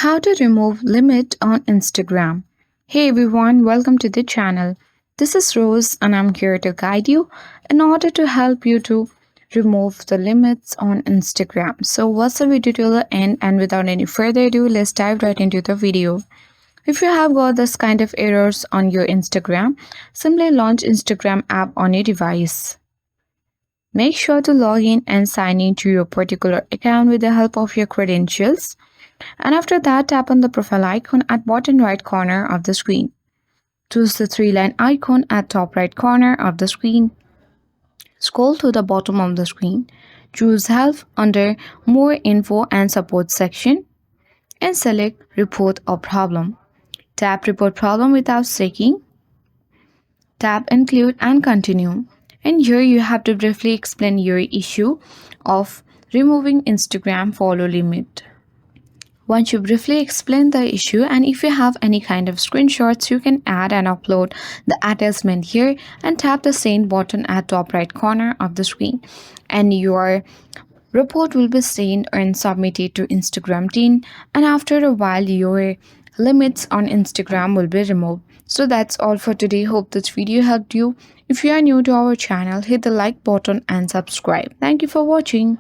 How to remove limit on Instagram. Hey everyone, welcome to the channel. This is Rose and I'm here to guide you in order to help you to remove the limits on Instagram. So watch the video till the end, and without any further ado, let's dive right into the video. If you have got this kind of errors on your Instagram, simply launch Instagram app on your device. Make sure to log in and sign into your particular account with the help of your credentials. And after that, tap on the profile icon at bottom right corner of the screen. Choose the three-line icon at top right corner of the screen. Scroll to the bottom of the screen. Choose Help under More Info and Support section and select Report or Problem. Tap Report Problem without checking. Tap Include and Continue. And here you have to briefly explain your issue of removing Instagram follow limit. Once you briefly explain the issue, and if you have any kind of screenshots, you can add and upload the attachment here and tap the send button at top right corner of the screen, and your report will be sent and submitted to Instagram team, and after a while your limits on Instagram will be removed. So that's all for today. Hope this video helped you. If you are new to our channel, hit the like button and subscribe. Thank you for watching.